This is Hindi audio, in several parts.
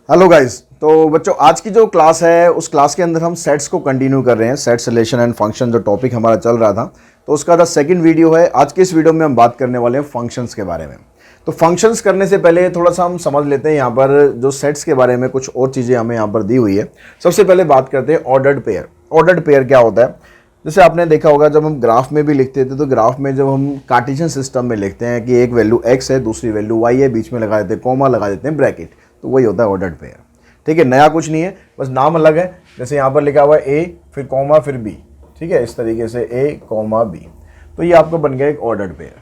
Hello guys. तो बच्चों, आज की जो क्लास है उस क्लास के अंदर हम सेट्स को कंटिन्यू कर रहे हैं। सेट्स, रिलेशन एंड फंक्शन जो टॉपिक हमारा चल रहा था, तो उसका द सेकंड वीडियो है। आज के इस वीडियो में हम बात करने वाले हैं फंक्शंस के बारे में। तो फंक्शंस करने से पहले थोड़ा सा हम समझ लेते हैं यहाँ पर जो सेट्स के बारे में कुछ और चीज़ें हमें यहाँ पर दी हुई है। सबसे पहले बात करते हैं ऑर्डर्ड पेयर। ऑर्डर्ड पेयर क्या होता है? जैसे आपने देखा होगा, जब हम ग्राफ में भी लिखते थे तो ग्राफ में जब हम कार्टेशियन सिस्टम में लिखते हैं कि एक वैल्यू x है, दूसरी वैल्यू y है, बीच में लगा देते हैं कॉमा, लगा देते हैं ब्रैकेट, तो वही होता है ऑर्डर्ड पेयर। ठीक है, नया कुछ नहीं है, बस नाम अलग है। जैसे यहाँ पर लिखा हुआ है a, फिर कॉमा, फिर b। ठीक है, इस तरीके से a कॉमा b, तो ये आपका बन गया एक ऑर्डर्ड पेयर।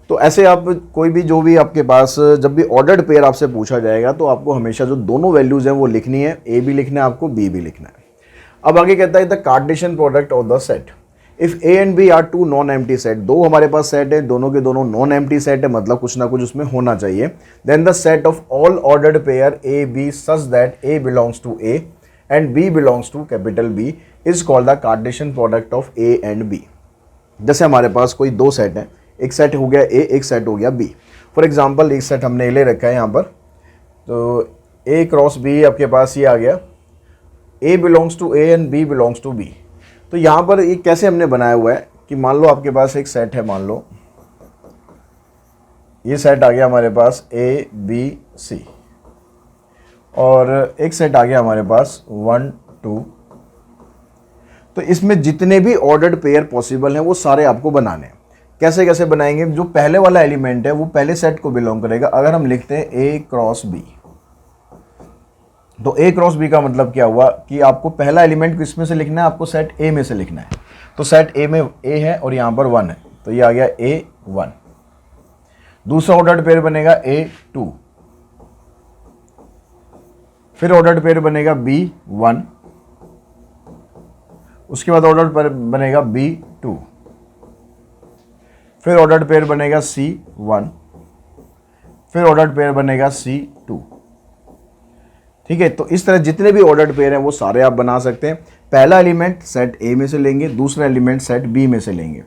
तो ऐसे आप कोई भी जो भी आपके पास जब भी ऑर्डर्ड पेयर आपसे पूछा जाएगा तो आपको हमेशा जो दोनों वैल्यूज हैं वो लिखनी है, a भी लिखना है आपको, b भी लिखना है। अब आगे कहता है the Cartesian product of the set if a and b are two non empty set. दो हमारे पास सेट है, दोनों के दोनों नॉन एम्प्टी सेट है, मतलब कुछ ना कुछ उसमें होना चाहिए। Then the set of all ordered pair a b such that a belongs to a and b belongs to capital B is called the Cartesian product of a and b। जैसे हमारे पास कोई दो सेट है, एक सेट हो गया a, एक सेट हो गया b। फॉर एग्जाम्पल एक सेट हमने ले रखा है यहाँ पर, तो a क्रॉस b आपके पास ये आ गया, a belongs to a and b belongs to b। तो यहाँ पर ये कैसे हमने बनाया हुआ है कि मान लो आपके पास एक सेट है, मान लो ये सेट आ गया हमारे पास a b c, और एक सेट आ गया हमारे पास 1 2। तो इसमें जितने भी ऑर्डर्ड पेयर पॉसिबल हैं वो सारे आपको बनाने हैं। कैसे कैसे बनाएंगे? जो पहले वाला एलिमेंट है वो पहले सेट को बिलोंग करेगा। अगर हम लिखते हैं a क्रॉस b, तो a क्रॉस b का मतलब क्या हुआ कि आपको पहला एलिमेंट किस में से लिखना है? आपको सेट a में से लिखना है। तो सेट a में a है और यहाँ पर 1 है, तो ये आ गया a1। दूसरा ऑर्डर्ड पेयर बनेगा a2, फिर ऑर्डर्ड पेयर बनेगा b1, उसके बाद ऑर्डर्ड पेयर बनेगा b2, फिर ऑर्डर्ड पेयर बनेगा c1, फिर ऑर्डर्ड पेयर बनेगा c2। ठीक है, तो इस तरह जितने भी ऑर्डर्ड पेयर हैं वो सारे आप बना सकते हैं। पहला एलिमेंट सेट A में से लेंगे, दूसरा एलिमेंट सेट B में से लेंगे।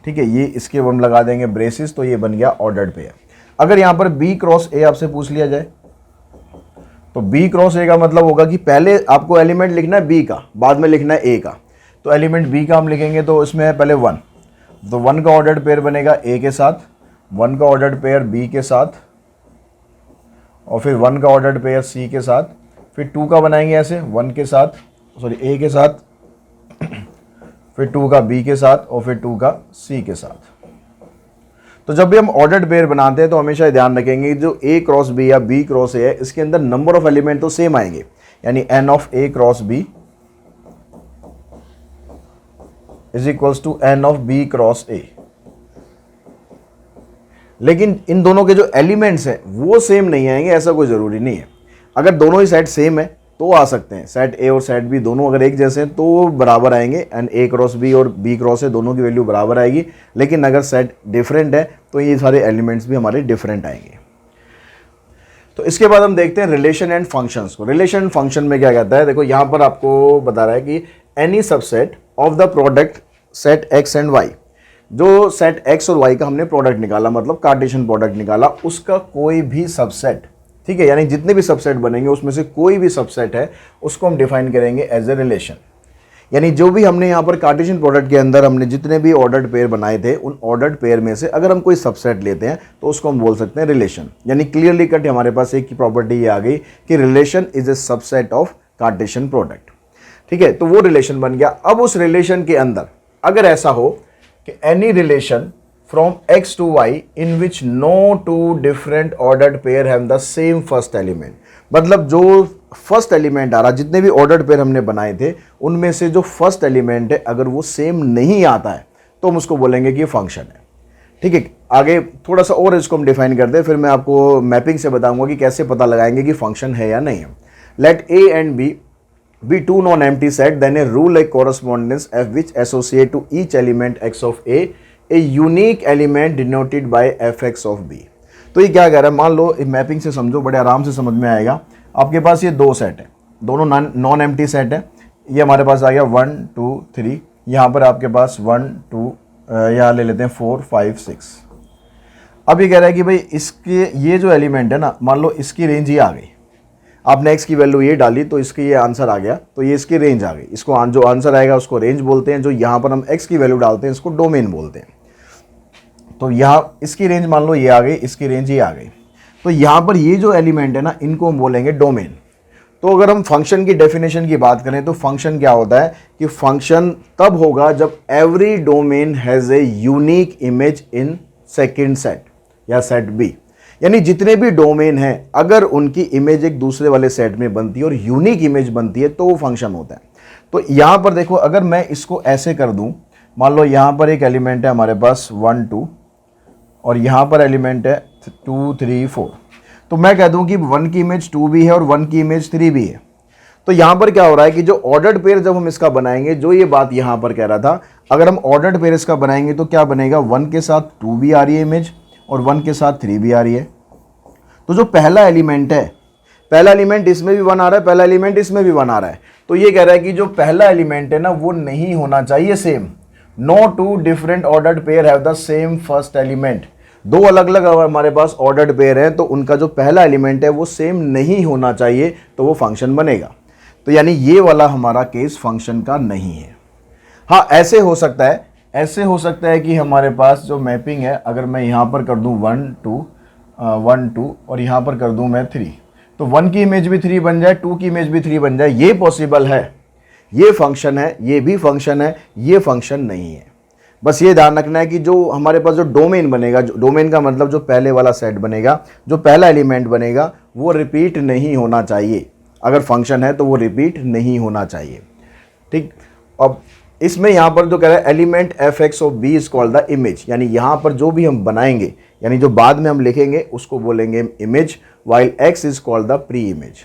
ठीक है, ये इसके हम लगा देंगे ब्रेसेस, तो ये बन गया ऑर्डर्ड पेयर। अगर यहाँ पर B क्रॉस A आपसे पूछ लिया जाए, तो B क्रॉस A का मतलब होगा कि पहले आपको एलिमेंट लिखना है B का, बाद में लिखना है A का। तो एलिमेंट B का हम लिखेंगे तो इसमें है पहले 1, तो 1 का ऑर्डर्ड पेयर बनेगा A के साथ, 1 का ऑर्डर्ड पेयर B के साथ, और फिर 1 का ऑर्डर्ड पेयर C के साथ, फिर 2 का बनाएंगे ऐसे 1 के साथ, सॉरी A के साथ, फिर 2 का B के साथ, और फिर 2 का C के साथ। तो जब भी हम ऑर्डर्ड पेयर बनाते हैं तो हमेशा ध्यान रखेंगे जो A क्रॉस B या B क्रॉस A है, इसके अंदर नंबर ऑफ एलिमेंट तो सेम आएंगे, यानी n of A cross B is equals to n of B cross A। लेकिन इन दोनों के जो एलिमेंट्स हैं वो सेम नहीं आएंगे, ऐसा कोई ज़रूरी नहीं है। अगर दोनों ही सेट सेम है तो आ सकते हैं, सेट A और सेट B दोनों अगर एक जैसे हैं तो बराबर आएंगे, एंड A क्रॉस B और B क्रॉस A दोनों की वैल्यू बराबर आएगी। लेकिन अगर सेट डिफरेंट है तो ये सारे एलिमेंट्स भी हमारे डिफरेंट आएंगे। तो इसके बाद हम देखते हैं रिलेशन एंड फंक्शंस को। रिलेशन एंड फंक्शन में क्या कहता है? देखो यहाँ पर आपको बता रहा है कि any subset of the product set x and y, जो सेट x और y का हमने प्रोडक्ट निकाला, मतलब कार्टेशियन प्रोडक्ट निकाला, उसका कोई भी सबसेट, ठीक है, यानी जितने भी सबसेट बनेंगे उसमें से कोई भी सबसेट है उसको हम डिफाइन करेंगे एज ए रिलेशन। यानी जो भी हमने यहाँ पर कार्टेशियन प्रोडक्ट के अंदर हमने जितने भी ऑर्डर्ड पेयर बनाए थे, उन ऑर्डर्ड पेयर में से अगर हम कोई सबसेट लेते हैं तो उसको हम बोल सकते हैं रिलेशन। यानी क्लियरली कट हमारे पास एक की प्रॉपर्टी ये आ गई कि relation is a subset of Cartesian product. ठीक है, तो वो रिलेशन बन गया। अब उस रिलेशन के अंदर अगर ऐसा हो कि any relation from x to y in which no two different ordered pair have the same first element, मतलब जो फर्स्ट एलिमेंट आ रहा, जितने भी ऑर्डर्ड पेयर हमने बनाए थे उनमें से जो फर्स्ट एलिमेंट है अगर वो सेम नहीं आता है तो हम उसको बोलेंगे कि ये फंक्शन है। ठीक है, आगे थोड़ा सा और इसको हम डिफाइन करते हैं, फिर मैं आपको मैपिंग से बताऊंगा कि कैसे पता लगाएंगे कि फंक्शन है या नहीं है। Let a and b be two non-empty set, then a rule like correspondence f which associate to each element x of a unique element denoted by fx of b। तो ये क्या कह रहा है? मान लो मैपिंग से समझो, बड़े आराम से समझ में आएगा। आपके पास ये दो सेट है, दोनों नॉन एम्प्टी सेट है। ये हमारे पास आ गया 1 2 3, यहाँ पर आपके पास 1 2, यहाँ ले लेते हैं 4 5 6। अब ये कह रहा है कि भाई इसके ये जो एलिमेंट है ना, मान लो इसकी रेंज ये आ गई। आपने x की वैल्यू ये डाली तो इसकी ये आंसर आ गया, तो ये इसकी रेंज आ गई। इसको जो आंसर आएगा उसको रेंज बोलते हैं, जो यहाँ पर हम x की वैल्यू डालते हैं इसको डोमेन बोलते हैं। तो यहाँ इसकी रेंज मान लो ये आ गई, इसकी रेंज ये आ गई। तो यहाँ पर ये जो एलिमेंट है ना, इनको हम बोलेंगे डोमेन। तो अगर हम फंक्शन की डेफिनेशन की बात करें तो फंक्शन क्या होता है कि फंक्शन तब होगा जब every domain has a unique image in second set या सेट बी, यानी जितने भी डोमेन हैं अगर उनकी इमेज एक दूसरे वाले सेट में बनती है और यूनिक इमेज बनती है तो वो फंक्शन होता है। तो यहाँ पर देखो, अगर मैं इसको ऐसे कर दूँ, मान लो यहाँ पर एक एलिमेंट है हमारे पास 1 2 और यहाँ पर एलिमेंट है 2 3 4, तो मैं कह दूं कि 1 की इमेज 2 भी है और 1 की इमेज 3 भी है। तो यहाँ पर क्या हो रहा है कि जो ऑर्डर्ड पेयर जब हम इसका बनाएंगे, जो ये बात यहाँ पर कह रहा था, अगर हम ऑर्डर्ड पेयर इसका बनाएंगे तो क्या बनेगा, 1 के साथ 2 भी आ रही है इमेज और 1 के साथ 3 भी आ रही है। तो जो पहला एलिमेंट है, पहला एलिमेंट इसमें भी 1 आ रहा है, पहला एलिमेंट इसमें भी 1 आ रहा है, तो ये कह रहा है कि जो पहला एलिमेंट है ना वो नहीं होना चाहिए same. No two different ordered pair have the same first element. दो अलग अलग अगर हमारे पास ऑर्डर्ड पेयर हैं तो उनका जो पहला एलिमेंट है वो सेम नहीं होना चाहिए, तो वो फंक्शन बनेगा। तो यानी ये वाला हमारा केस फंक्शन का नहीं है। हाँ, ऐसे हो सकता है, ऐसे हो सकता है कि हमारे पास जो मैपिंग है, अगर मैं यहाँ पर कर दूँ 1 2 और यहाँ पर कर दूँ मैं 3, तो 1 की इमेज भी 3 बन जाए, 2 की इमेज भी 3 बन जाए, ये पॉसिबल है, ये फंक्शन है, ये भी फंक्शन है, ये फंक्शन नहीं है। बस ये ध्यान रखना है कि जो हमारे पास जो डोमेन बनेगा, जो डोमेन का मतलब जो पहले वाला सेट बनेगा, जो पहला एलिमेंट बनेगा वो रिपीट नहीं होना चाहिए। अगर फंक्शन है तो वो रिपीट नहीं होना चाहिए। ठीक, अब इसमें यहाँ पर जो कह रहा है element f x of b is called the image, यानी यहाँ पर जो भी हम बनाएंगे, यानी जो बाद में हम लिखेंगे उसको बोलेंगे image, while x is called the pre image.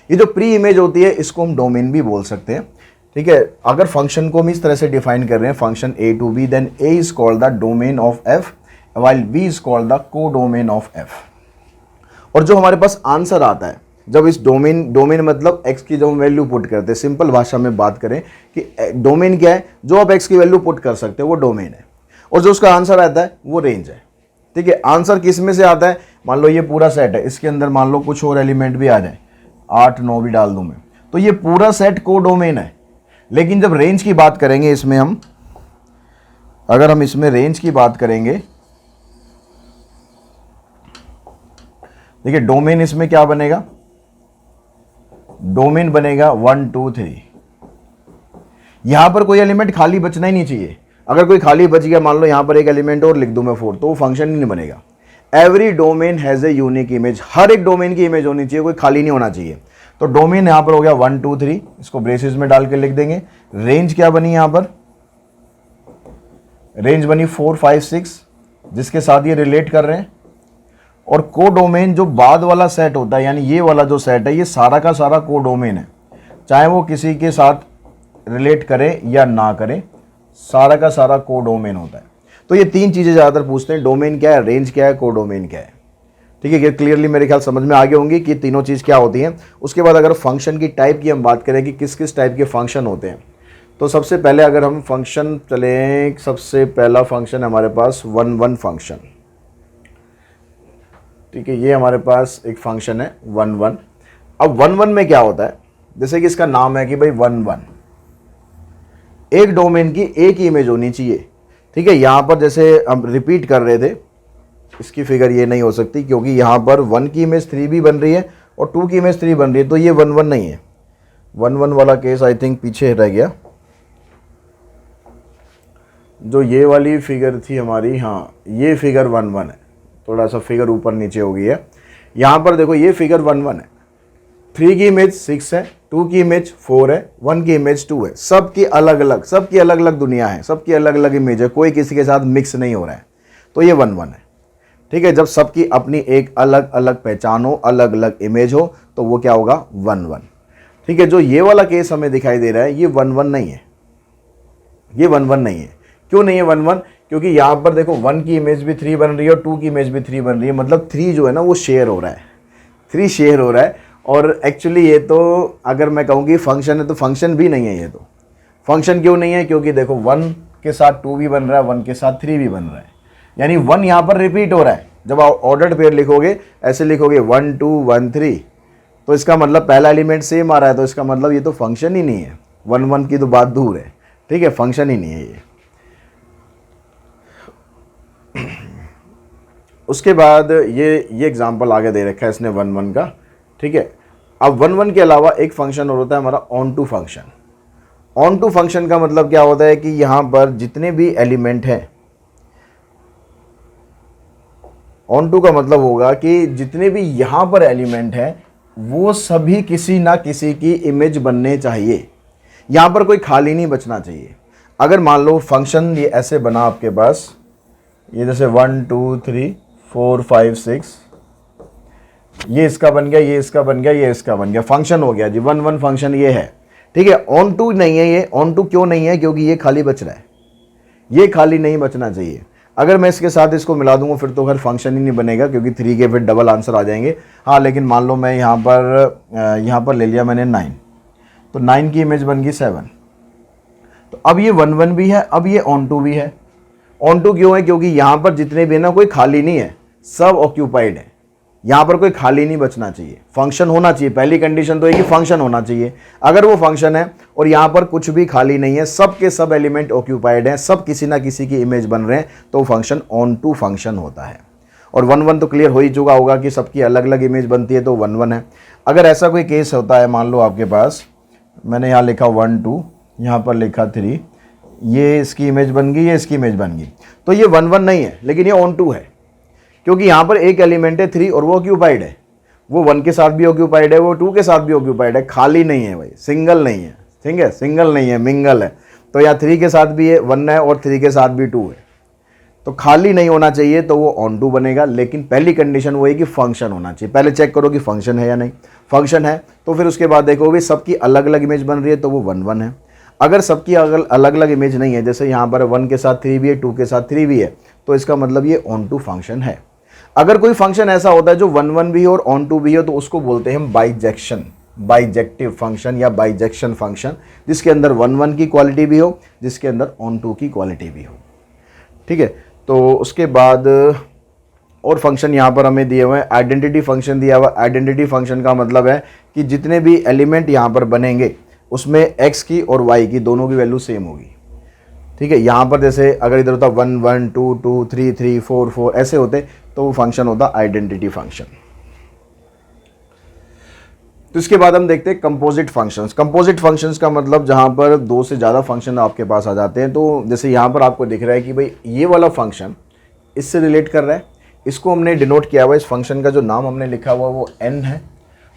ये जो प्री इमेज होती है इसको हम डोमेन भी बोल सकते हैं। ठीक है, अगर फंक्शन को हम इस तरह से डिफाइन कर रहे हैं, function A to B, then A is called the domain of f while B is called the codomain of f. और जो हमारे पास आंसर आता है जब इस डोमेन मतलब x की जब हम वैल्यू पुट करते हैं, सिंपल भाषा में बात करें कि डोमेन क्या है, जो आप x की वैल्यू पुट कर सकते हैं वो डोमेन है, और जो उसका आंसर आता है वो रेंज है। ठीक है, आंसर किस में से आता है, मान लो ये पूरा सेट है, इसके अंदर मान लो कुछ और एलिमेंट भी आ जाए, 8 9 भी डाल दूं मैं, तो ये पूरा सेट को डोमेन है। लेकिन जब रेंज की बात करेंगे इसमें हम, अगर हम इसमें रेंज की बात करेंगे, देखिए डोमेन इसमें क्या बनेगा, डोमेन बनेगा 1 2 3। यहां पर कोई एलिमेंट खाली बचना ही नहीं चाहिए। अगर कोई खाली बच गया, मान लो यहां पर एक एलिमेंट और लिख दूं मैं 4, तो वो फंक्शन ही नहीं बनेगा। Every domain has a unique image, हर एक डोमेन की इमेज होनी चाहिए, कोई खाली नहीं होना चाहिए। तो डोमेन यहां पर हो गया 1 2 3, इसको ब्रेसेस में डाल के लिख देंगे। रेंज क्या बनी यहां पर, रेंज बनी 4 5 6, जिसके साथ ये रिलेट कर रहे हैं। और को डोमेन जो बाद वाला सेट होता है, यानी ये वाला जो सेट है, ये सारा का सारा को डोमेन है, चाहे वो किसी के साथ रिलेट करे या ना करे, सारा का सारा को डोमेन होता है। तो ये तीन चीज़ें ज़्यादातर पूछते हैं, डोमेन क्या है, रेंज क्या है, को डोमेन क्या है। ठीक है, ये क्लियरली मेरे ख्याल समझ में आ गए होंगे कि तीनों चीज़ क्या होती हैं। उसके बाद अगर फंक्शन की टाइप की हम बात करें कि किस किस टाइप के फंक्शन होते हैं, तो सबसे पहले अगर हम फंक्शन चलें, सबसे पहला फंक्शन हमारे पास 1 1 फंक्शन। ठीक है, ये हमारे पास एक फंक्शन है 1 1। अब 1 1 में क्या होता है, जैसे कि इसका नाम है कि भाई 1 1, एक डोमेन की एक ही इमेज होनी चाहिए। ठीक है, यहाँ पर जैसे हम रिपीट कर रहे थे, इसकी फिगर ये नहीं हो सकती क्योंकि यहाँ पर 1 की इमेज 3 भी बन रही है और 2 की इमेज 3 बन रही है, तो ये 1 1 नहीं है। 1 1 वाला केस आई थिंक पीछे रह गया। जो ये वाली फिगर थी हमारी, हाँ ये फिगर 1 1 है, थोड़ा सा फिगर ऊपर नीचे हो गई है। यहाँ पर देखो ये फिगर 1 1 है, 3 की इमेज 6 है, 2 की इमेज 4 है, 1 की इमेज 2 है। सबकी अलग अलग दुनिया है, सबकी अलग अलग इमेज है, कोई किसी के साथ मिक्स नहीं हो रहा है, तो ये 1 1 है। ठीक है, जब सबकी अपनी एक अलग अलग पहचान हो, अलग अलग इमेज हो, तो वो क्या होगा, 1 1। ठीक है, जो ये वाला केस हमें दिखाई दे रहा है, ये 1 1 नहीं है, ये 1 1 नहीं है। क्यों नहीं है 1 1, क्योंकि यहाँ पर देखो 1 की इमेज भी 3 बन रही है और 2 की इमेज भी 3 बन रही है, मतलब 3 जो है ना वो शेयर हो रहा है, 3 शेयर हो रहा है। और एक्चुअली ये तो अगर मैं कहूँ कि फंक्शन है तो फंक्शन भी नहीं है। ये तो फंक्शन क्यों नहीं है, क्योंकि देखो 1 के साथ 2 भी बन रहा है, 1 के साथ 3 भी बन रहा है, यानी 1 यहाँ पर रिपीट हो रहा है। जब आप ऑर्डर्ड पेयर लिखोगे, ऐसे लिखोगे 1 2 1 3, तो इसका मतलब पहला एलिमेंट सेम आ रहा है, तो इसका मतलब ये तो फंक्शन ही नहीं है, 1 1 की तो बात दूर है, ठीक है, फंक्शन ही नहीं है ये। उसके बाद ये एग्जांपल आगे दे रखा है इसने 1 1 का, ठीक है। अब 1 1 के अलावा एक फंक्शन और होता है हमारा onto function. Onto function का मतलब क्या होता है कि यहां पर जितने भी एलिमेंट हैं, ऑन टू का मतलब होगा कि जितने भी यहां पर एलिमेंट हैं वो सभी किसी ना किसी की इमेज बनने चाहिए, यहां पर कोई खाली नहीं बचना चाहिए। अगर मान लो फंक्शन ये ऐसे बना आपके पास, ये जैसे 1 2 3 4 5 6, ये इसका बन गया, ये इसका बन गया, ये इसका बन गया, फंक्शन हो गया जी, 1 1 फंक्शन ये है, ठीक है। ऑन टू नहीं है ये, ऑन टू क्यों नहीं है, क्योंकि ये खाली बच रहा है, ये खाली नहीं बचना चाहिए। अगर मैं इसके साथ इसको मिला दूंगा फिर तो खैर फंक्शन ही नहीं बनेगा, क्योंकि 3 के फिर डबल आंसर आ जाएंगे। हाँ, लेकिन मान लो मैं यहाँ पर ले लिया मैंने 9, तो 9 की इमेज बन गई 7, तो अब ये 1 1 भी है, अब ये ऑन टू भी है। ऑन टू क्यों है, क्योंकि यहाँ पर जितने भी है ना कोई खाली नहीं है, सब ऑक्यूपाइड है, यहाँ पर कोई खाली नहीं बचना चाहिए, फंक्शन होना चाहिए। पहली कंडीशन तो है कि फंक्शन होना चाहिए। अगर वो फंक्शन है और यहाँ पर कुछ भी खाली नहीं है, सब के सब एलिमेंट ऑक्यूपाइड हैं, सब किसी ना किसी की इमेज बन रहे हैं, तो फंक्शन ऑन टू फंक्शन होता है। और 1 1 तो क्लियर हो ही चुका होगा कि सबकी अलग अलग इमेज बनती है, तो 1 1 है। अगर ऐसा कोई केस होता है, मान लो आपके पास मैंने यहाँ लिखा 1 2, यहाँ पर लिखा 3, ये इसकी इमेज बन गई, ये इसकी इमेज बन गई, तो ये 1 1 नहीं है, लेकिन ये ऑन टू है, क्योंकि यहाँ पर एक एलिमेंट है 3 और वो ऑक्यूपाइड है, वो 1 के साथ भी ऑक्यूपाइड है, वो 2 के साथ भी ऑक्यूपाइड है, खाली नहीं है भाई, सिंगल नहीं है, ठीक है, सिंगल नहीं है, मिंगल है। तो यहाँ 3 के साथ भी है 1 है और 3 के साथ भी 2 है, तो खाली नहीं होना चाहिए, तो वो ऑन टू बनेगा। लेकिन पहली कंडीशन वो है कि फंक्शन होना चाहिए। पहले चेक करो कि फंक्शन है या नहीं, फंक्शन है तो फिर उसके बाद देखो भी सबकी अलग अलग इमेज बन रही है, तो वो 1 1 है। अगर सबकी अलग अलग इमेज नहीं है, जैसे यहाँ पर 1 के साथ 3 भी है, 2 के साथ 3 भी है, तो इसका मतलब ये ऑन टू फंक्शन है। अगर कोई फंक्शन ऐसा होता है जो 1 1 भी हो और ऑन टू भी हो, तो उसको बोलते हैं हम बाइजेक्शन, बाइजेक्टिव फंक्शन या बाइजेक्शन फंक्शन, जिसके अंदर 1 1 की क्वालिटी भी हो, जिसके अंदर ऑन टू की क्वालिटी भी हो, ठीक है। तो उसके बाद और फंक्शन यहाँ पर हमें दिए हुए हैं, आइडेंटिटी फंक्शन दिया हुआ। आइडेंटिटी फंक्शन का मतलब है कि जितने भी एलिमेंट यहाँ पर बनेंगे उसमें x की और y की दोनों की वैल्यू सेम होगी, ठीक है। यहाँ पर जैसे अगर इधर होता 1 1 2 2 3 3 4 4 ऐसे होते, तो वो फंक्शन होता आइडेंटिटी फंक्शन। तो इसके बाद हम देखते हैं कंपोजिट फंक्शंस। कंपोजिट फंक्शंस का मतलब जहाँ पर 2 से ज़्यादा फंक्शन आपके पास आ जाते हैं। तो जैसे यहाँ पर आपको दिख रहा है कि भाई ये वाला फंक्शन इससे रिलेट कर रहा है, इसको हमने डिनोट किया हुआ, इस फंक्शन का जो नाम हमने लिखा हुआ वो n है,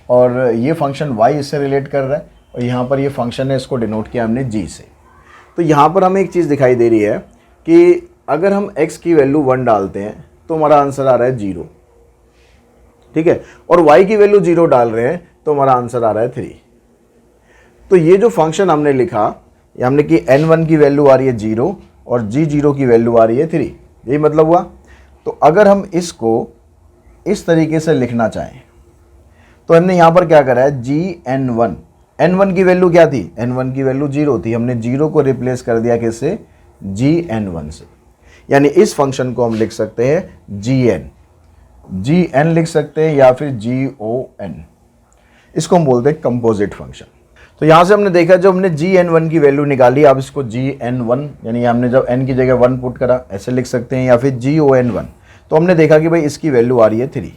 और ये फंक्शन y इससे रिलेट कर रहा है, और यहाँ पर ये फंक्शन है, इसको डिनोट किया हमने g से। तो यहाँ पर हमें एक चीज़ दिखाई दे रही है कि अगर हम x की वैल्यू 1 डालते हैं तो हमारा आंसर आ रहा है 0, ठीक है, और y की वैल्यू 0 डाल रहे हैं तो हमारा आंसर आ रहा है 3। तो ये जो फंक्शन हमने लिखा, ये हमने कि n1 की वैल्यू आ रही है 0 और g0 की वैल्यू आ रही है 3, यही मतलब हुआ। तो अगर हम इसको इस तरीके से लिखना चाहें तो हमने यहाँ पर क्या करा है, gn1, n1 की वैल्यू क्या थी, n1 की वैल्यू 0 थी, हमने 0 को रिप्लेस कर दिया किससे, gn1 से। यानी इस फंक्शन को हम लिख सकते हैं gn लिख सकते हैं या फिर gon, इसको हम बोलते हैं कंपोजिट फंक्शन। तो यहाँ से हमने देखा जब हमने gn1 की वैल्यू निकाली, आप इसको gn1 यानी हमने जब n की जगह 1 पुट करा ऐसे लिख सकते हैं, या फिर gon1, तो हमने देखा कि भाई इसकी वैल्यू आ रही है 3,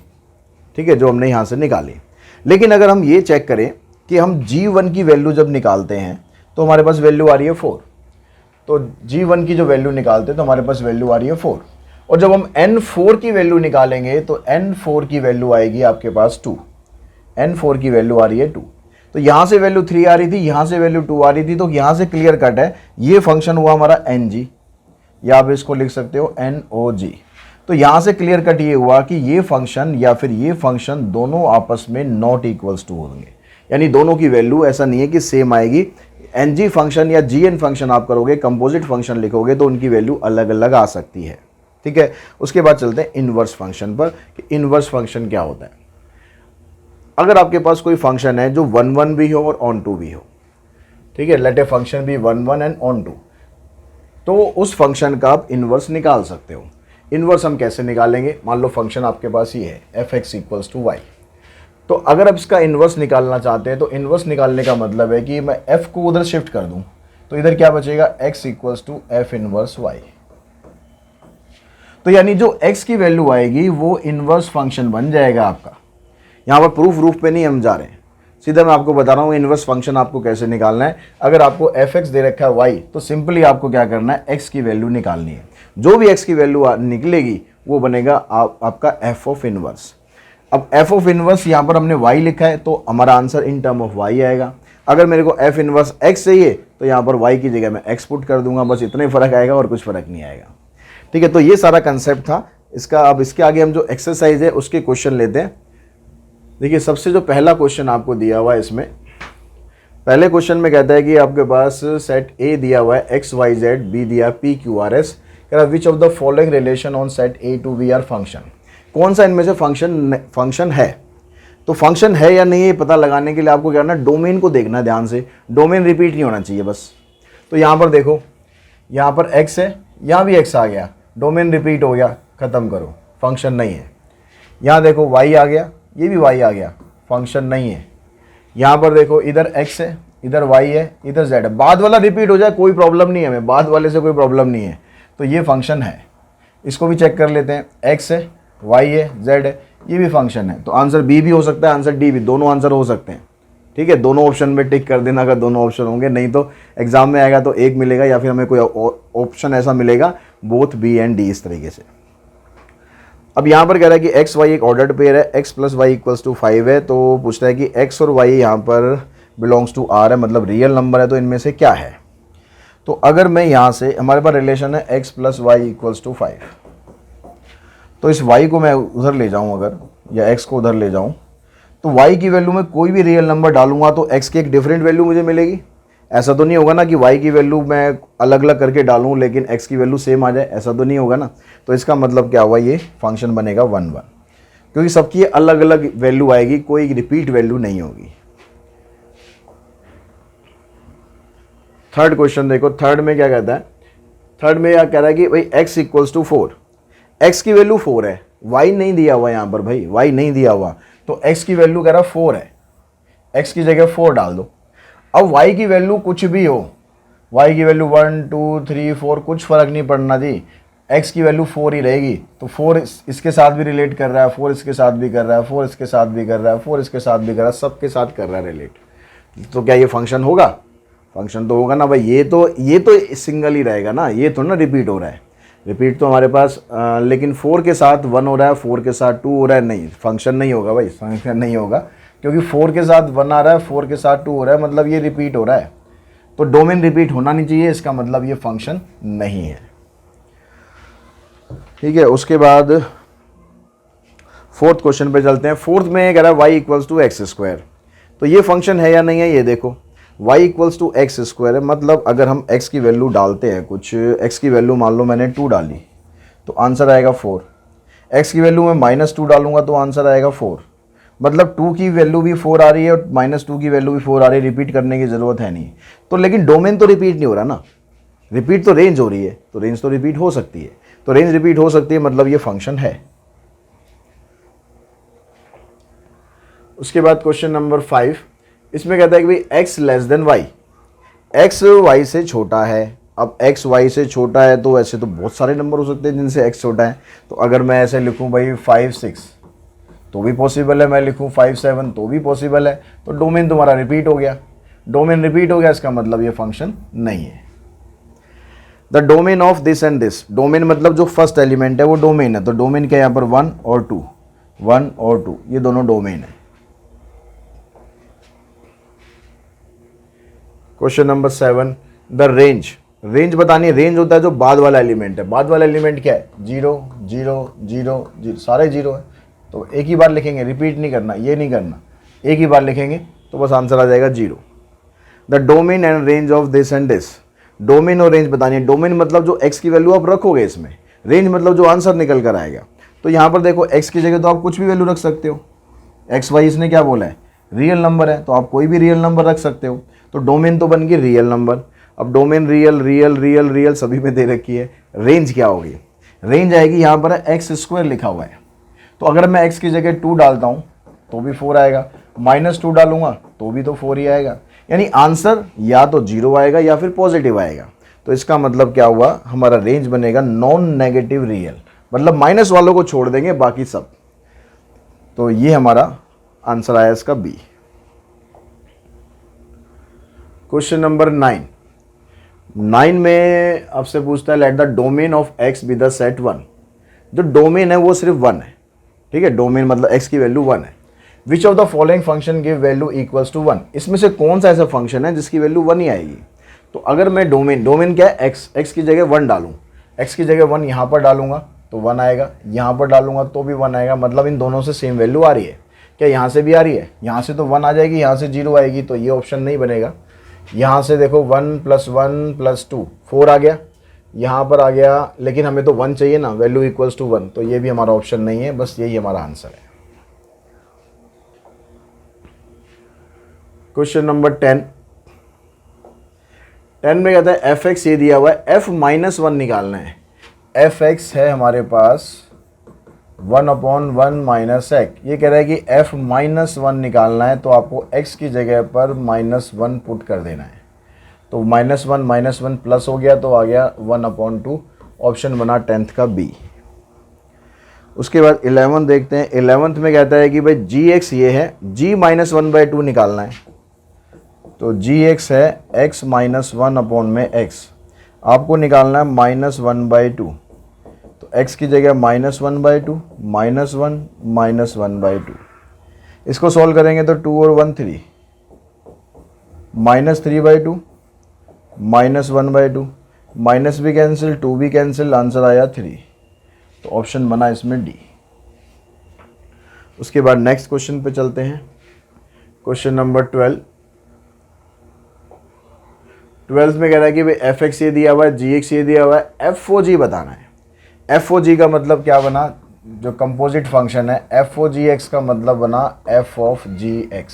ठीक है, जो हमने यहाँ से निकाली। लेकिन अगर हम ये चेक करें कि हम g1 की वैल्यू जब निकालते हैं तो हमारे पास वैल्यू आ रही है 4, तो g1 की जो वैल्यू निकालते हैं तो हमारे पास वैल्यू आ रही है 4, और जब हम n4 की वैल्यू निकालेंगे तो n4 की वैल्यू आएगी आपके पास 2, n4 की वैल्यू आ रही है 2। तो यहाँ से वैल्यू 3 आ रही थी, यहाँ से वैल्यू 2 आ रही थी, तो यहाँ से क्लियर कट है ये फंक्शन हुआ हमारा ng, या आप इसको लिख सकते हो nog। तो यहाँ से क्लियर कट ये हुआ कि ये फंक्शन या फिर ये फंक्शन दोनों आपस में नॉट इक्वल्स टू होंगे, यानी दोनों की वैल्यू ऐसा नहीं है कि सेम आएगी। ng फंक्शन या gn फंक्शन आप करोगे, कंपोजिट फंक्शन लिखोगे तो उनकी वैल्यू अलग अलग आ सकती है, ठीक है। उसके बाद चलते हैं इनवर्स फंक्शन पर कि इनवर्स फंक्शन क्या होता है। अगर आपके पास कोई फंक्शन है जो 1 1 भी हो और ऑन टू भी हो, ठीक है, लेट ए फंक्शन भी 1 1 एंड ऑन टू, तो उस फंक्शन का आप इनवर्स निकाल सकते हो। इनवर्स हम कैसे निकालेंगे, मान लो फंक्शन आपके पास ये है f(x = y), तो अगर आप इसका इन्वर्स निकालना चाहते हैं तो इन्वर्स निकालने का मतलब है कि मैं f को उधर शिफ्ट कर दूं, तो इधर क्या बचेगा, x equals to f inverse y। तो यानी जो x की वैल्यू आएगी वो इनवर्स फंक्शन बन जाएगा आपका। यहां पर प्रूफ पे नहीं हम जा रहे हैं, सीधा मैं आपको बता रहा हूं इनवर्स फंक्शन आपको कैसे निकालना है। अगर आपको fx दे रखा है y, तो सिंपली आपको क्या करना है, x की वैल्यू निकालनी है। जो भी x की वैल्यू निकलेगी वो बनेगा आपका f ऑफ इनवर्स। अब f ऑफ इनवर्स यहाँ पर हमने y लिखा है, तो हमारा answer in term of y आएगा। अगर मेरे को f इनवर्स x चाहिए तो यहाँ पर y की जगह मैं x पुट कर दूंगा, बस इतना ही फर्क आएगा और कुछ फर्क नहीं आएगा। ठीक है, तो ये सारा कंसेप्ट था इसका। अब इसके आगे हम जो एक्सरसाइज है उसके क्वेश्चन लेते हैं। देखिए, सबसे जो पहला क्वेश्चन आपको दिया हुआ है, इसमें पहले क्वेश्चन में कहता है कि आपके पास सेट ए दिया हुआ है x y z, बी दिया p q r s, कह रहा which of the following relation on set A to B are function. कौन सा इनमें से फंक्शन है। तो फंक्शन है या नहीं ये पता लगाने के लिए आपको क्या करना है, डोमेन को देखना ध्यान से, डोमेन रिपीट नहीं होना चाहिए बस। तो यहाँ पर देखो, यहाँ पर x है, यहाँ भी x आ गया, डोमेन रिपीट हो गया, ख़त्म करो, फंक्शन नहीं है। यहाँ देखो y आ गया, ये भी y आ गया, फंक्शन नहीं है। यहाँ पर देखो इधर x है, इधर y है, इधर z है, बाद वाला रिपीट हो जाए कोई प्रॉब्लम नहीं है, हमें बाद वाले से कोई प्रॉब्लम नहीं है, तो ये फंक्शन है। इसको भी चेक कर लेते हैं, x है, y है, z है, ये भी फंक्शन है। तो आंसर बी भी हो सकता है, आंसर डी भी, दोनों आंसर हो सकते हैं। ठीक है, दोनों ऑप्शन में टिक कर देना अगर दोनों ऑप्शन होंगे, नहीं तो एग्जाम में आएगा तो एक मिलेगा या फिर हमें कोई ऑप्शन ऐसा मिलेगा बोथ बी एंड डी, इस तरीके से। अब यहाँ पर कह रहा है कि एक्स वाई एक ऑर्डर्ड पेयर है, x plus y equals to 5 है, तो पूछ रहा है कि एक्स और वाई यहाँ पर बिलोंग्स टू आर है, मतलब रियल नंबर है, तो इनमें से क्या है। तो अगर मैं यहाँ से, हमारे पास रिलेशन है x plus y equals to 5, तो इस y को मैं उधर ले जाऊं अगर, या x को उधर ले जाऊं, तो y की वैल्यू में कोई भी रियल नंबर डालूंगा तो x की एक डिफरेंट वैल्यू मुझे मिलेगी। ऐसा तो नहीं होगा ना कि y की वैल्यू मैं अलग अलग करके डालूं लेकिन x की वैल्यू सेम आ जाए, ऐसा तो नहीं होगा ना। तो इसका मतलब क्या हुआ, ये फंक्शन बनेगा 1 1, क्योंकि सबकी अलग अलग वैल्यू आएगी, कोई रिपीट वैल्यू नहीं होगी। थर्ड क्वेश्चन देखो, थर्ड में क्या कहता है, थर्ड में क्या कह रहा है कि भाई x इक्वल्स टू 4, x की वैल्यू 4 है, y नहीं दिया हुआ यहाँ पर भाई, y नहीं दिया हुआ, तो x की वैल्यू कह रहा 4 है, x की जगह 4 डाल दो। अब y की वैल्यू कुछ भी हो, y की वैल्यू 1 2 3 4 कुछ फर्क नहीं पड़ना जी, x की वैल्यू 4 ही रहेगी। तो 4 इसके साथ भी रिलेट कर रहा है, 4 इसके साथ भी कर रहा है, 4 इसके साथ भी कर रहा है, 4 इसके साथ भी कर रहा है, सबके साथ कर रहा है रिलेट। तो क्या ये फंक्शन होगा, फंक्शन तो होगा ना भाई। ये तो सिंगल ही रहेगा ना, ये थोड़ा ना रिपीट हो रहा है, रिपीट तो हमारे पास लेकिन 4 के साथ 1 हो रहा है, 4 के साथ 2 हो रहा है, नहीं फंक्शन नहीं होगा भाई, फंक्शन नहीं होगा, क्योंकि 4 के साथ 1 आ रहा है, 4 के साथ 2 हो रहा है, मतलब ये रिपीट हो रहा है, तो डोमेन रिपीट होना नहीं चाहिए, इसका मतलब ये फंक्शन नहीं है। ठीक है, उसके बाद फोर्थ क्वेश्चन पे चलते हैं। फोर्थ में कह रहा है y equals to x square, तो ये फंक्शन है या नहीं है, ये देखो y equals to x square है, मतलब अगर हम x की वैल्यू डालते हैं, कुछ x की वैल्यू मान लो मैंने 2 डाली तो आंसर आएगा 4, x की वैल्यू में -2 डालूंगा तो आंसर आएगा 4, मतलब 2 की वैल्यू भी 4 आ रही है और -2 की वैल्यू भी 4 आ रही है, रिपीट करने की ज़रूरत है नहीं। तो लेकिन डोमेन तो रिपीट नहीं हो रहा ना, रिपीट तो रेंज हो रही है, तो रेंज तो रिपीट हो सकती है, तो रेंज रिपीट हो सकती है, मतलब ये फंक्शन है। उसके बाद क्वेश्चन नंबर 5, इसमें कहता है कि भाई x less than y, x y से छोटा है। अब x y से छोटा है तो ऐसे तो बहुत सारे नंबर हो सकते हैं जिनसे x छोटा है, तो अगर मैं ऐसे लिखूं भाई 5 6 तो भी पॉसिबल है, मैं लिखूं 5 7 तो भी पॉसिबल है, तो डोमेन तुम्हारा रिपीट हो गया, डोमेन रिपीट हो गया, इसका मतलब ये फंक्शन नहीं है। The domain of this and this, domain मतलब जो फर्स्ट एलिमेंट है वो डोमेन है, तो डोमेन क्या है यहाँ पर 1 और 2, 1 और 2 ये दोनों डोमेन है। Question number 7, the range, range बतानी है, रेंज होता है जो बाद वाला एलिमेंट है, बाद वाला एलिमेंट क्या है 0 0 0 0, सारे 0 है, तो एक ही बार लिखेंगे, रिपीट नहीं करना, ये नहीं करना, एक ही बार लिखेंगे तो बस आंसर आ जाएगा 0। The domain and range of this and this, domain और रेंज बतानी है, डोमेन मतलब जो x की वैल्यू आप रखोगे इसमें, रेंज मतलब जो आंसर निकल कर आएगा। तो यहाँ पर देखो x की जगह तो आप कुछ भी वैल्यू रख सकते हो, x y इसने क्या बोला है रियल नंबर है, तो आप कोई भी रियल नंबर रख सकते हो, तो डोमेन तो बन गई रियल नंबर। अब domain real real real real सभी में दे रखी है, रेंज क्या होगी, रेंज आएगी यहाँ पर एक्स स्क्वायर लिखा हुआ है, तो अगर मैं x की जगह 2 डालता हूँ तो भी 4 आएगा, -2 डालूंगा तो भी तो 4 ही आएगा। यानी आंसर या तो 0 आएगा या फिर पॉजिटिव आएगा। तो इसका मतलब क्या हुआ, हमारा रेंज बनेगा नॉन नेगेटिव रियल, मतलब माइनस वालों को छोड़ देंगे बाकी सब। तो ये हमारा आंसर आया इसका बी। क्वेश्चन नंबर 9 में आपसे पूछता है let the domain of x be the set 1। जो डोमेन है वो सिर्फ 1 है, ठीक है, डोमेन मतलब एक्स की वैल्यू 1 है। Which of the following function give value equals to 1। इसमें से कौन सा ऐसा फंक्शन है जिसकी वैल्यू 1 ही आएगी। तो अगर मैं डोमेन क्या है एक्स की जगह 1 डालूं, एक्स की जगह 1 यहाँ पर डालूंगा तो 1 आएगा, यहाँ पर डालूंगा तो भी 1 आएगा, मतलब इन दोनों से सेम वैल्यू आ रही है। क्या यहाँ से भी आ रही है, यहाँ से तो 1 आ जाएगी, यहाँ से 0 आएगी, तो ये ऑप्शन नहीं बनेगा। यहाँ से देखो 1 + 1 + 2 4 आ गया, यहाँ पर आ गया, लेकिन हमें तो 1 चाहिए ना, वैल्यू इक्वल्स टू 1, तो ये भी हमारा ऑप्शन नहीं है, बस यही हमारा आंसर है। क्वेश्चन नंबर 10 में कहता है f(x) ये दिया हुआ है, f-1 निकालना है। f(x) है हमारे पास 1/1 - x। ये कह रहा है कि f-1 निकालना है, तो आपको x की जगह पर -1 पुट कर देना है। तो -1 प्लस हो गया तो आ गया 1/2, ऑप्शन बना 10th का बी। उसके बाद 11 देखते हैं। 11th में कहता है कि भाई gx ये है, g -1/2 निकालना है। तो gx है x - 1/x, आपको निकालना है -1/2। तो x की जगह -1/2 -1 -1/2। इसको सॉल्व करेंगे तो 2 और 1 3, -3/2 -1/2, माइनस भी कैंसिल, 2 भी कैंसिल, आंसर आया 3। तो ऑप्शन बना इसमें डी। उसके बाद नेक्स्ट क्वेश्चन पे चलते हैं। क्वेश्चन नंबर 12 में कह रहा है कि भाई f(x) ये दिया हुआ है, gx ये दिया हुआ है, f(o(g) बताना है। f(o(g) का मतलब क्या बना, जो कंपोजिट फंक्शन है f(o(gx) का मतलब बना f(g)(x).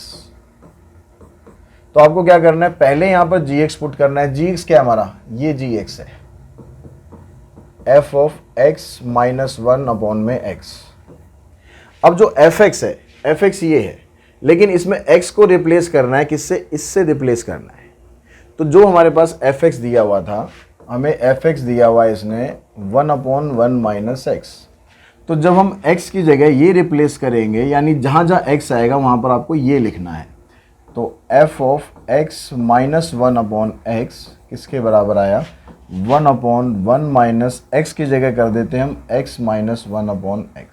तो आपको क्या करना है, पहले यहां पर gx पुट करना है। gx क्या है हमारा, ये gx है, f(x - 1/x). अब जो f(x) है, f(x) ये है, लेकिन इसमें x को रिप्लेस करना है, किससे, इससे रिप्लेस करना है। तो जो हमारे पास f(x) दिया हुआ था, हमें f(x) दिया हुआ है इसने 1/1 - x। तो जब हम x की जगह ये रिप्लेस करेंगे, यानी जहाँ जहाँ x आएगा वहाँ पर आपको ये लिखना है। तो f(x - 1/x) किसके बराबर आया, 1/1 - x की जगह कर देते हैं हम x - 1/x।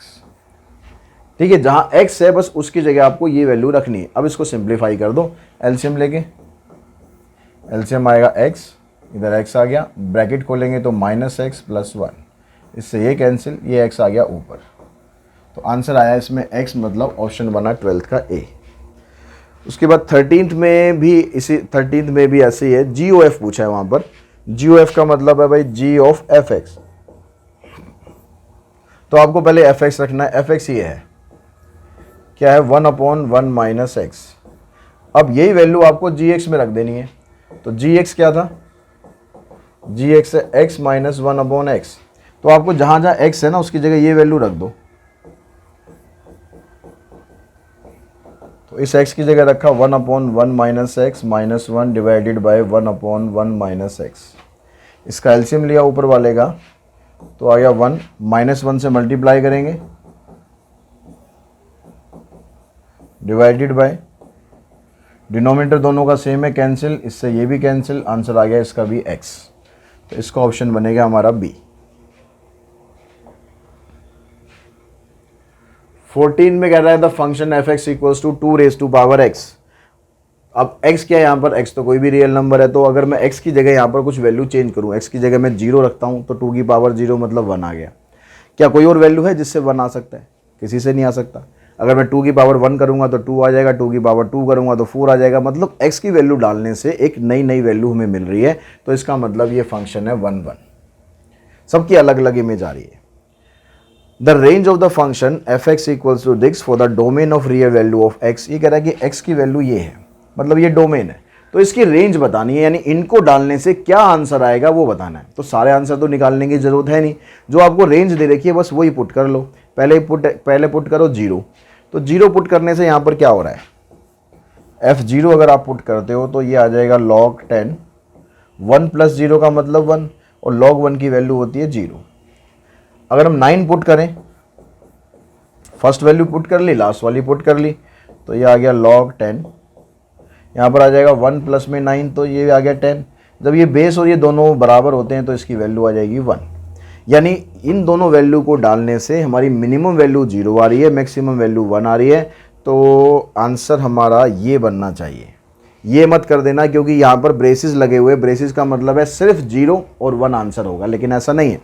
ठीक है, जहाँ x है बस उसकी जगह आपको ये वैल्यू रखनी है। अब इसको सिंप्लीफाई कर दो एलसीएम लेके। एलसीएम आएगा x, इधर x आ गया, ब्रैकेट खोलेंगे तो -x + 1, इससे ये कैंसिल, ये x आ गया ऊपर। तो आंसर आया इसमें x, मतलब ऑप्शन बना 12th का ए। उसके बाद 13th में भी ऐसे ही है, GOF पूछा है वहाँ पर। GOF का मतलब है भाई g ऑफ f(x). तो आपको पहले f(x) रखना है। f(x) ये है, क्या है, 1/1 - x। अब यही वैल्यू आपको gx में रख देनी है। तो gx क्या था, gx है x - 1/x। तो आपको जहां जहां x है ना उसकी जगह ये वैल्यू रख दो। तो इस x की जगह रखा 1/1 - x -1 डिवाइडेड बाय 1/1 - x। इसका एलसीएम लिया ऊपर वाले का, तो आ गया 1, -1 से मल्टीप्लाई करेंगे डिवाइडेड बाय, डिनोमिनेटर दोनों का सेम है, कैंसिल, इससे ये भी कैंसिल, आंसर आ गया इसका भी x। तो इसका ऑप्शन बनेगा हमारा बी। 14 में कह रहा है द फंक्शन f(x) = 2⁻x। अब x क्या है यहाँ पर, x तो कोई भी रियल नंबर है। तो अगर मैं x की जगह यहाँ पर कुछ वैल्यू चेंज करूँ, x की जगह मैं 0 रखता हूँ, तो 2⁻0 मतलब 1 आ गया। क्या कोई और वैल्यू है जिससे 1 आ सकता है, किसी से नहीं आ सकता। अगर मैं 2⁻1 करूँगा तो 2 आ जाएगा, 2⁻2 करूँगा तो 4 आ जाएगा। मतलब x की वैल्यू डालने से एक नई वैल्यू हमें मिल रही है। तो इसका मतलब ये फंक्शन है 1 1, सबकी अलग अलग इमेज आ रही है। The range of the function f(x) = 6 for the domain of real value of x। ये कह रहा है कि x की वैल्यू ये है, मतलब ये डोमेन है, तो इसकी रेंज बतानी है, यानी इनको डालने से क्या आंसर आएगा वो बताना है। तो सारे आंसर तो निकालने की जरूरत है नहीं, जो आपको रेंज दे रखी है बस वही पुट कर लो। पहले पुट करो 0, तो 0 पुट करने से यहाँ पर क्या हो रहा है, f0 अगर आप पुट करते हो तो ये आ जाएगा log 10, 1 प्लस 0 का मतलब 1, और log 1 की वैल्यू होती है 0। अगर हम 9 पुट करें, फर्स्ट वैल्यू पुट कर ली, लास्ट वाली पुट कर ली, तो ये आ गया log 10, यहाँ पर आ जाएगा 1 प्लस में 9, तो ये आ गया 10। जब ये बेस और ये दोनों बराबर होते हैं तो इसकी वैल्यू आ जाएगी 1। यानी इन दोनों वैल्यू को डालने से हमारी मिनिमम वैल्यू 0 आ रही है, मैक्सिमम वैल्यू 1 आ रही है। तो आंसर हमारा ये बनना चाहिए। ये मत कर देना क्योंकि यहाँ पर ब्रेसेस लगे हुए, ब्रेसेस का मतलब है सिर्फ 0 और 1 आंसर होगा, लेकिन ऐसा नहीं है।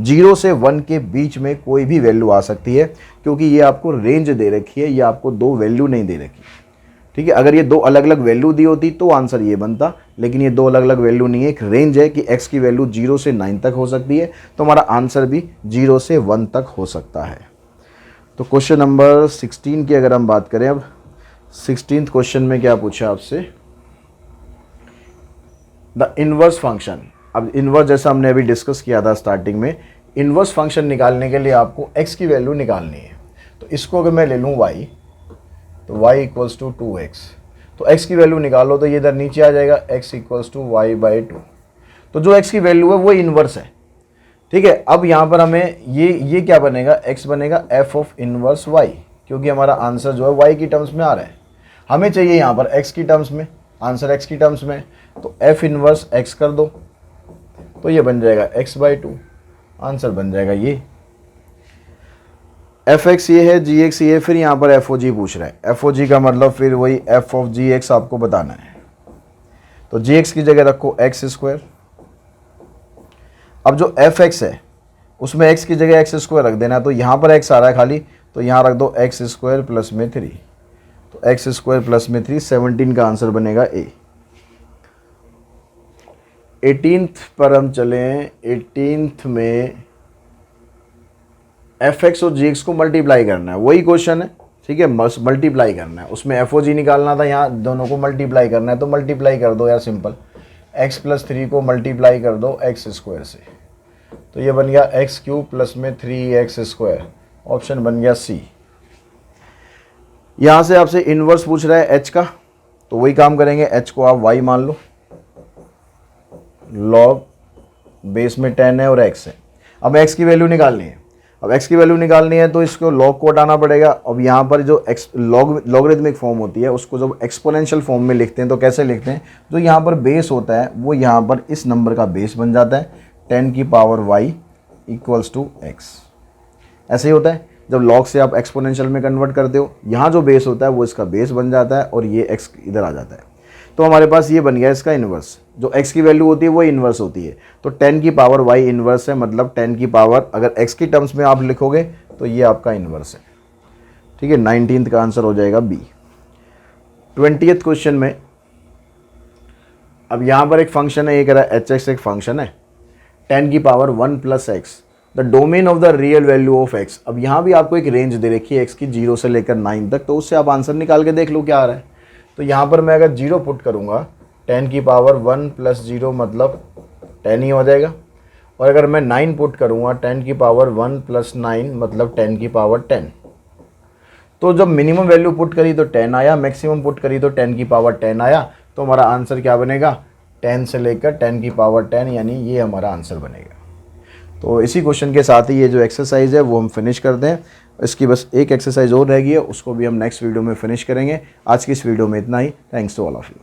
0 से 1 के बीच में कोई भी वैल्यू आ सकती है, क्योंकि ये आपको रेंज दे रखी है, ये आपको 2 वैल्यू नहीं दे रखी। ठीक है, अगर ये 2 अलग अलग वैल्यू दी होती तो आंसर ये बनता, लेकिन ये 2 अलग अलग वैल्यू नहीं है, एक रेंज है कि x की वैल्यू 0 से 9 तक हो सकती है, तो हमारा आंसर भी 0 से 1 तक हो सकता है। तो क्वेश्चन नंबर 16 की अगर हम बात करें, अब 16th क्वेश्चन में क्या पूछा आपसे, द इनवर्स फंक्शन। अब इनवर्स जैसा हमने अभी डिस्कस किया था स्टार्टिंग में, इनवर्स फंक्शन निकालने के लिए आपको x की वैल्यू निकालनी है। तो इसको अगर मैं ले लूँ y, तो y इक्वल्स टू 2x, तो x की वैल्यू निकालो तो ये इधर नीचे आ जाएगा x equals to y by 2। तो जो x की वैल्यू है वो इनवर्स है। ठीक है, अब यहाँ पर हमें ये क्या बनेगा, x बनेगा f ऑफ इनवर्स y, क्योंकि हमारा आंसर जो है y की टर्म्स में आ रहा है। हमें चाहिए यहाँ पर x की टर्म्स में, आंसर x की टर्म्स में, तो f इनवर्स x कर दो, तो ये बन जाएगा x बाई 2, आंसर बन जाएगा ये। एफ एक्स ये है, जी एक्स ये, फिर यहाँ पर एफ ओ जी पूछ रहा है। एफ ओ जी का मतलब फिर वही एफ ऑफ जी एक्स आपको बताना है। तो जी एक्स की जगह रखो एक्स स्क्वायर। अब जो एफ एक्स है उसमें एक्स की जगह एक्स स्क्वायर रख देना, तो यहाँ पर एक्स आ रहा है खाली, तो यहाँ रख दो एक्स स्क्वायर प्लस में 3, तो एक्स स्क्वायर प्लस में 3, 17 का आंसर बनेगा ए। 18th पर हम चलें, 18th में एफ एक्स और जी एक्स को मल्टीप्लाई करना है, वही क्वेश्चन है। ठीक है, मल्टीप्लाई करना है, उसमें एफ ओ जी निकालना था, यहाँ दोनों को मल्टीप्लाई करना है, तो मल्टीप्लाई कर दो यार, सिंपल। एक्स प्लस 3 को मल्टीप्लाई कर दो एक्स स्क्वायर से, तो ये बन गया एक्स क्यूब प्लस में 3x स्क्वायर, ऑप्शन बन गया सी। यहाँ से आपसे इनवर्स पूछ रहा है एच का, तो वही काम करेंगे, एच को आप y मान लो, लॉग बेस में 10 है और x है। अब x की वैल्यू निकालनी है, अब x की वैल्यू निकालनी है तो इसको लॉग को हटाना पड़ेगा। अब यहाँ पर जो लॉगरिथमिक फॉर्म होती है उसको जब एक्सपोनेंशियल फॉर्म में लिखते हैं तो कैसे लिखते हैं, जो यहाँ पर बेस होता है वो यहाँ पर इस नंबर का बेस बन जाता है, 10 की power y equals to x। ऐसे ही होता है जब लॉग से आप एक्सपोनेंशियल में कन्वर्ट करते हो, यहाँ जो बेस होता है वो इसका बेस बन जाता है और ये x इधर आ जाता है। तो हमारे पास ये बन गया इसका इन्वर्स, जो x की वैल्यू होती है वो इन्वर्स होती है, तो 10 की पावर y इन्वर्स है, मतलब 10 की पावर अगर x की टर्म्स में आप लिखोगे तो ये आपका इन्वर्स है। ठीक है, 19th का आंसर हो जाएगा बी। 20th क्वेश्चन में अब यहाँ पर एक फंक्शन है, ये कह रहा है एच एक्स एक फंक्शन है, 10 की power 1 plus x, the domain of the real value of x. अब यहाँ भी आपको एक रेंज दे रखी है x की 0 से लेकर 9 तक, तो उससे आप आंसर निकाल के देख लो क्या आ रहा है। तो यहाँ पर मैं अगर 0 पुट करूँगा, 10 की पावर 1 प्लस 0 मतलब 10 ही हो जाएगा, और अगर मैं 9 पुट करूँगा, 10 की पावर 1 प्लस 9 मतलब 10 की पावर 10। तो जब मिनिमम वैल्यू पुट करी तो 10 आया, मैक्सिमम पुट करी तो 10 की पावर 10 आया, तो हमारा आंसर क्या बनेगा, 10 से लेकर 10 की पावर 10, यानी ये हमारा आंसर बनेगा। तो इसी क्वेश्चन के साथ ही ये जो एक्सरसाइज है वो हम फिनिश करते हैं। इसकी बस एक एक्सरसाइज और रह गई है, उसको भी हम नेक्स्ट वीडियो में फिनिश करेंगे। आज की इस वीडियो में इतना ही। Thanks to all of you.